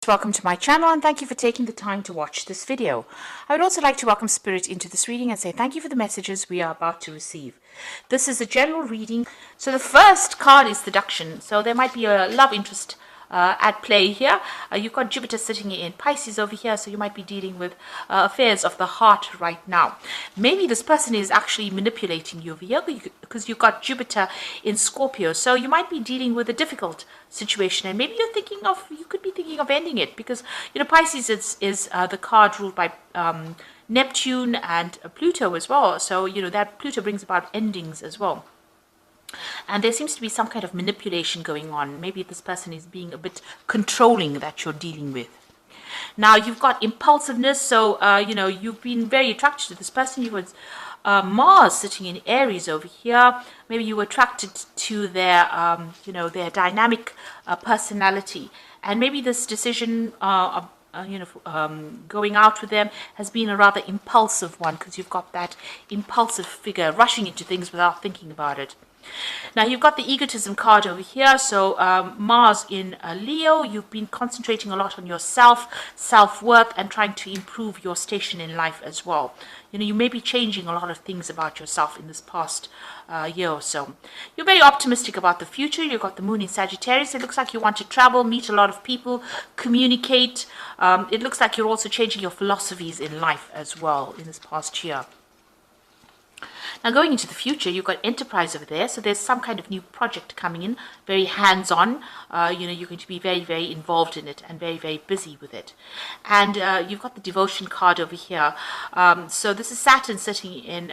Welcome to my channel and thank you for taking the time to watch this video. I would also like to welcome Spirit into this reading and say thank you for the messages we are about to receive. This is a general reading. So the first card is seduction. So there might be a love interest at play here. You've got Jupiter sitting in Pisces over here, so you might be dealing with affairs of the heart right now. Maybe this person is actually manipulating you over here because you've got Jupiter in Scorpio, so you might be dealing with a difficult situation, and maybe you could be thinking of ending it because Pisces is the card ruled by Neptune and Pluto as well. So that Pluto brings about endings as well. And there seems to be some kind of manipulation going on. Maybe this person is being a bit controlling that you're dealing with. Now, you've got impulsiveness. So, you've been very attracted to this person. You was Mars sitting in Aries over here. Maybe you were attracted to their, their dynamic personality. And maybe this decision of going out with them has been a rather impulsive one because you've got that impulsive figure rushing into things without thinking about it. Now, you've got the egotism card over here. So Mars in Leo, you've been concentrating a lot on yourself, self-worth, and trying to improve your station in life as well. You may be changing a lot of things about yourself in this past year or so. You're very optimistic about the future. You've got the moon in Sagittarius. It looks like you want to travel, meet a lot of people, communicate. It looks like you're also changing your philosophies in life as well in this past year. Now, going into the future, you've got enterprise over there. So there's some kind of new project coming in, very hands-on. You're going to be very, very involved in it and very, very busy with it. And you've got the devotion card over here. So this is Saturn sitting in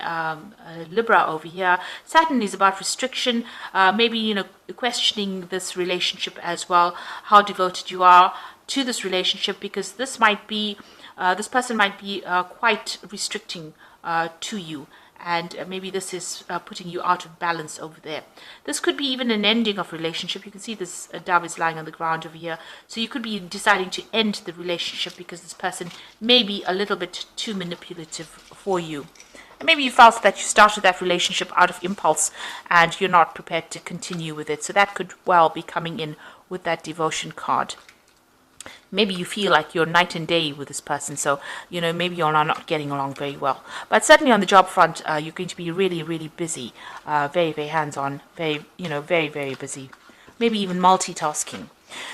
Libra over here. Saturn is about restriction, maybe, questioning this relationship as well, how devoted you are to this relationship, because this person might be quite restricting to you. And maybe this is putting you out of balance over there. This could be even an ending of relationship. You can see this dove is lying on the ground over here. So you could be deciding to end the relationship because this person may be a little bit too manipulative for you. And maybe you felt that you started that relationship out of impulse and you're not prepared to continue with it. So that could well be coming in with that devotion card. Maybe you feel like you're night and day with this person, so maybe you're not getting along very well. But certainly on the job front, you're going to be really, really busy, very, very hands-on, very, very, very busy. Maybe even multitasking.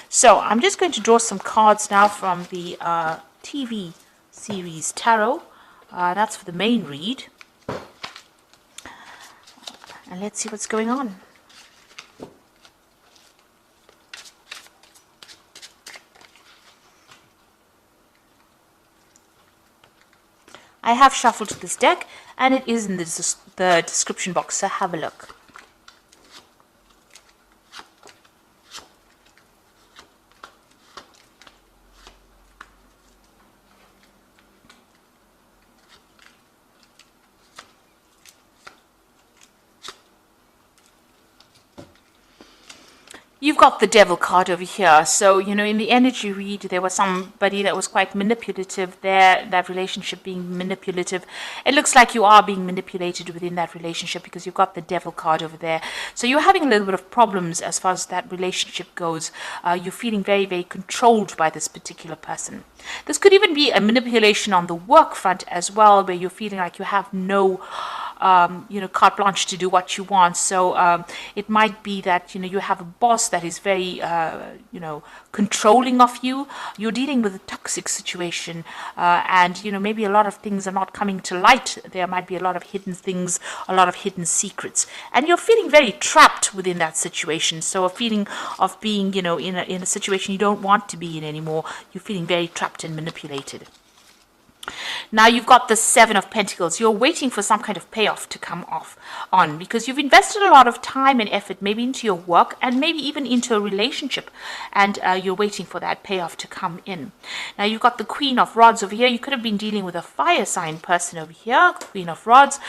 So I'm just going to draw some cards now from the TV series Tarot. That's for the main read, and let's see what's going on. I have shuffled this deck, and it is in the description box, so have a look. You've got the devil card over here. So, in the energy read, there was somebody that was quite manipulative there, that relationship being manipulative. It looks like you are being manipulated within that relationship because you've got the devil card over there. So you're having a little bit of problems as far as that relationship goes. You're feeling very, very controlled by this particular person. This could even be a manipulation on the work front as well, where you're feeling like you have no carte blanche to do what you want. So it might be that you have a boss that is very controlling of you. You're dealing with a toxic situation, and maybe a lot of things are not coming to light. There might be a lot of hidden things, a lot of hidden secrets, and you're feeling very trapped within that situation. So a feeling of being in a situation you don't want to be in anymore. You're feeling very trapped and manipulated. Now you've got the Seven of Pentacles. You're waiting for some kind of payoff to come on because you've invested a lot of time and effort maybe into your work and maybe even into a relationship, and you're waiting for that payoff to come in. Now you've got the Queen of Rods over here. You could have been dealing with a fire sign person over here, Queen of Rods.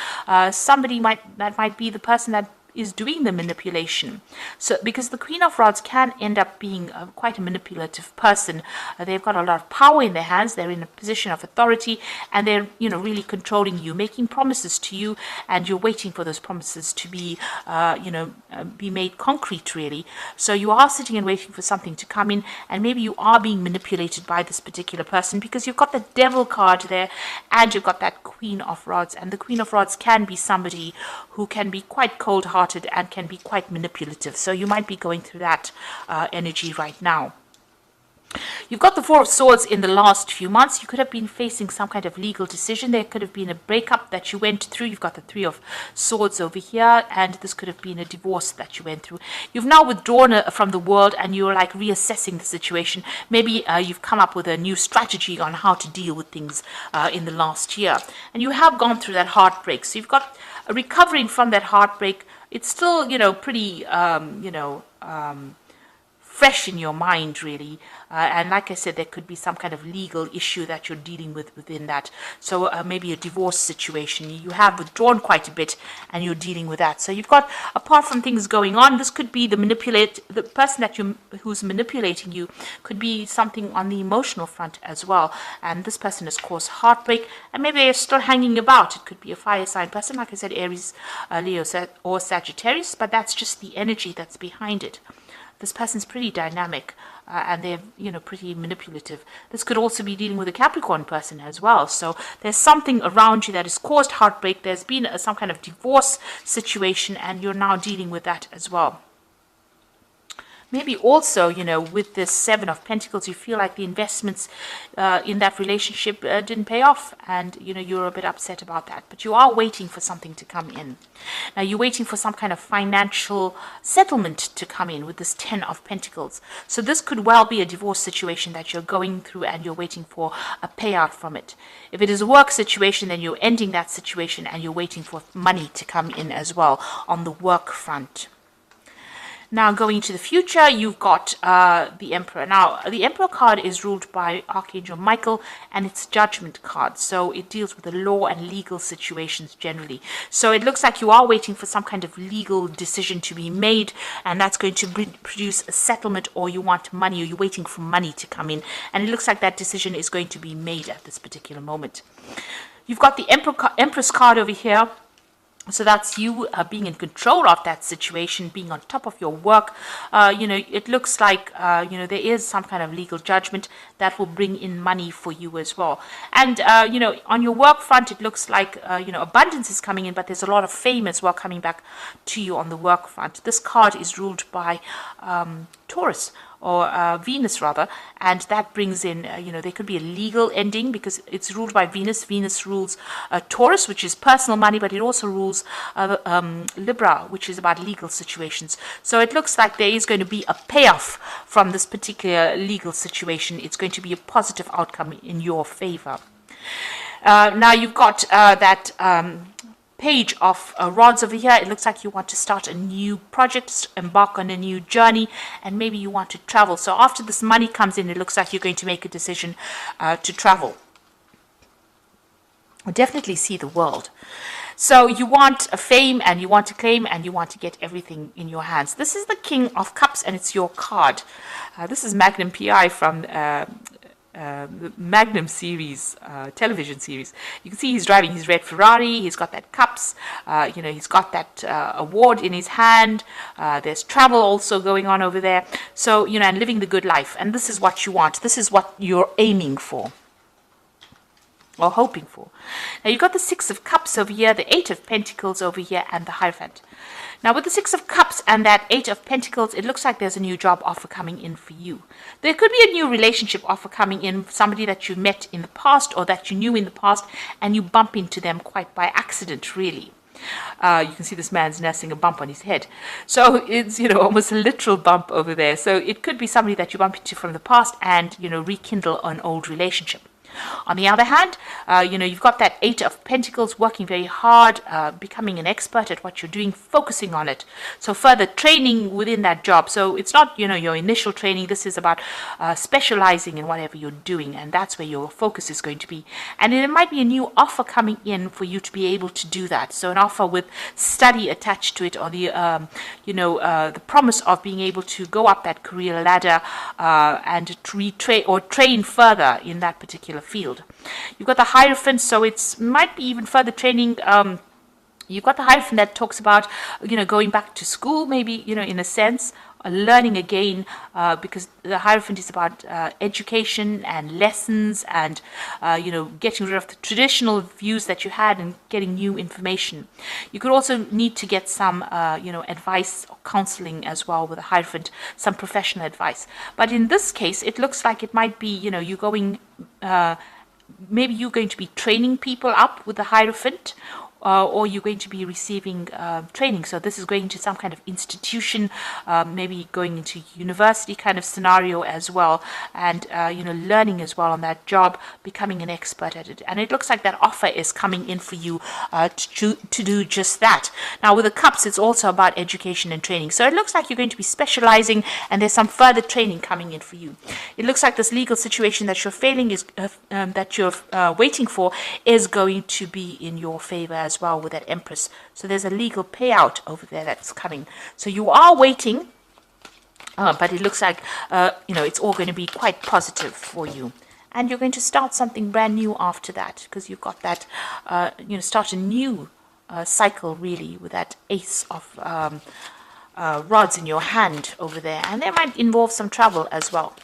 Somebody that might be the person that is doing the manipulation. So because the Queen of Rods can end up being quite a manipulative person. They've got a lot of power in their hands. They're in a position of authority, and they're, you know, really controlling you, making promises to you, and you're waiting for those promises to be, be made concrete, really. So you are sitting and waiting for something to come in, and maybe you are being manipulated by this particular person because you've got the Devil card there, and you've got that Queen of Rods. And the Queen of Rods can be somebody who can be quite cold-hearted and can be quite manipulative. So you might be going through that energy right now. You've got the Four of Swords in the last few months. You could have been facing some kind of legal decision. There could have been a breakup that you went through. You've got the Three of Swords over here, and this could have been a divorce that you went through. You've now withdrawn from the world, and you're like reassessing the situation. Maybe you've come up with a new strategy on how to deal with things in the last year. And you have gone through that heartbreak. So you've got recovering from that heartbreak. It's still, pretty, fresh in your mind, really. And like I said, there could be some kind of legal issue that you're dealing with within that. So maybe a divorce situation. You have withdrawn quite a bit and you're dealing with that. So you've got, apart from things going on, this could be the person who's manipulating you could be something on the emotional front as well. And this person has caused heartbreak, and maybe they're still hanging about. It could be a fire sign person, like I said, Aries, Leo, or Sagittarius, but that's just the energy that's behind it. This person's pretty dynamic, and they're, pretty manipulative. This could also be dealing with a Capricorn person as well. So there's something around you that has caused heartbreak. There's been some kind of divorce situation, and you're now dealing with that as well. Maybe also, with this Seven of Pentacles, you feel like the investments in that relationship didn't pay off, and, you're a bit upset about that. But you are waiting for something to come in. Now, you're waiting for some kind of financial settlement to come in with this Ten of Pentacles. So this could well be a divorce situation that you're going through, and you're waiting for a payout from it. If it is a work situation, then you're ending that situation, and you're waiting for money to come in as well on the work front. Now, going into the future, you've got the Emperor. Now, the Emperor card is ruled by Archangel Michael, and it's Judgment card. So it deals with the law and legal situations generally. So it looks like you are waiting for some kind of legal decision to be made, and that's going to produce a settlement, or you want money, or you're waiting for money to come in. And it looks like that decision is going to be made at this particular moment. You've got the Empress card over here. So that's you being in control of that situation, being on top of your work. It looks like, there is some kind of legal judgment that will bring in money for you as well. And, on your work front, it looks like, abundance is coming in, but there's a lot of fame as well coming back to you on the work front. This card is ruled by Taurus, or Venus rather, and that brings in, there could be a legal ending because it's ruled by Venus. Venus rules Taurus, which is personal money, but it also rules Libra, which is about legal situations. So it looks like there is going to be a payoff from this particular legal situation. It's going to be a positive outcome in your favor. Now you've got that Page of Rods over here. It looks like you want to start a new project, embark on a new journey, and maybe you want to travel. So after this money comes in, it looks like you're going to make a decision to travel. Definitely see the world. So you want a fame, and you want to claim, and you want to get everything in your hands. This is the King of Cups, and it's your card. This is Magnum PI from the Magnum series, television series. You can see he's driving his red Ferrari. He's got that cups. He's got that award in his hand. There's travel also going on over there. So, and living the good life. And this is what you want. This is what you're aiming for, or hoping for. Now you've got the Six of Cups over here, the Eight of Pentacles over here, and the Hierophant. Now with the Six of Cups and that Eight of Pentacles, it looks like there's a new job offer coming in for you. There could be a new relationship offer coming in, somebody that you met in the past or that you knew in the past, and you bump into them quite by accident, really. You can see this man's nursing a bump on his head. So it's, almost a literal bump over there. So it could be somebody that you bump into from the past and, rekindle an old relationship. On the other hand, you've got that Eight of Pentacles, working very hard, becoming an expert at what you're doing, focusing on it. So further training within that job. So it's not, your initial training. This is about specializing in whatever you're doing, and that's where your focus is going to be. And it might be a new offer coming in for you to be able to do that. So an offer with study attached to it, or the promise of being able to go up that career ladder and train further in that particular field. You've got the Hierophant, so it might be even further training. You've got the Hierophant that talks about, going back to school, maybe, in a sense, learning again, because the Hierophant is about education and lessons and, getting rid of the traditional views that you had and getting new information. You could also need to get some, advice or counseling as well with the Hierophant, some professional advice. But in this case, it looks like it might be, you going, maybe you're going to be training people up with the Hierophant, or you're going to be receiving training. So this is going to some kind of institution, maybe going into university kind of scenario as well, and learning as well on that job, becoming an expert at it. And it looks like that offer is coming in for you to do just that. Now with the Cups, it's also about education and training. So it looks like you're going to be specializing, and there's some further training coming in for you. It looks like this legal situation that you're waiting for is going to be in your favor as well with that Empress. So there's a legal payout over there that's coming. So you are waiting, but it looks like it's all going to be quite positive for you. And you're going to start something brand new after that, because you've got that, start a new cycle really with that Ace of Rods in your hand over there. And that might involve some travel as well.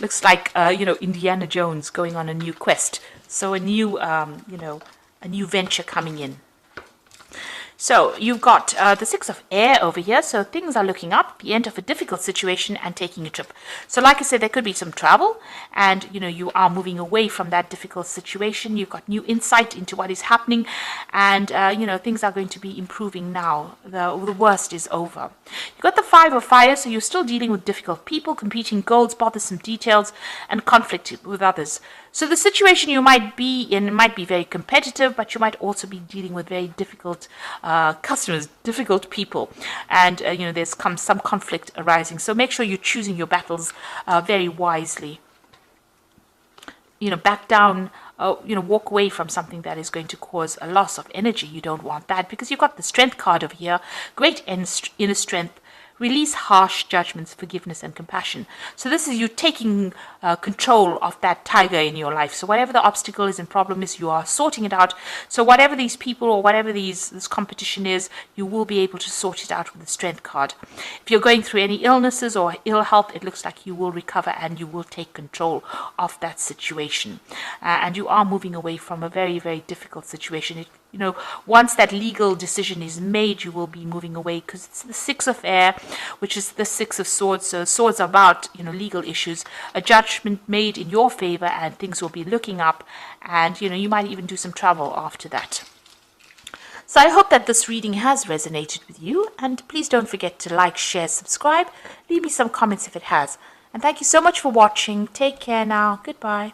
Looks like, Indiana Jones going on a new quest. So a new, a new venture coming in. So you've got the Six of Air over here. So things are looking up, the end of a difficult situation and taking a trip. So like I said, there could be some travel, and you are moving away from that difficult situation. You've got new insight into what is happening, and things are going to be improving now. The worst is over. You've got the Five of Fire, so you're still dealing with difficult people, competing goals, bothersome details, and conflict with others. So the situation you might be in might be very competitive, but you might also be dealing with very difficult customers, difficult people, and there's some conflict arising. So make sure you're choosing your battles very wisely. Back down, walk away from something that is going to cause a loss of energy. You don't want that, because you've got the Strength card over here, great inner strength. Release harsh judgments, forgiveness, and compassion. So this is you taking control of that tiger in your life. So whatever the obstacle is and problem is, you are sorting it out. So whatever these people or whatever this competition is, you will be able to sort it out with the Strength card. If you're going through any illnesses or ill health, it looks like you will recover and you will take control of that situation. And you are moving away from a very, very difficult situation. Once that legal decision is made, you will be moving away, because it's the Six of Air, which is the Six of Swords. So swords are about, legal issues, a judgment made in your favor, and things will be looking up, and, you might even do some travel after that. So I hope that this reading has resonated with you, and please don't forget to like, share, subscribe, leave me some comments if it has. And thank you so much for watching. Take care now. Goodbye.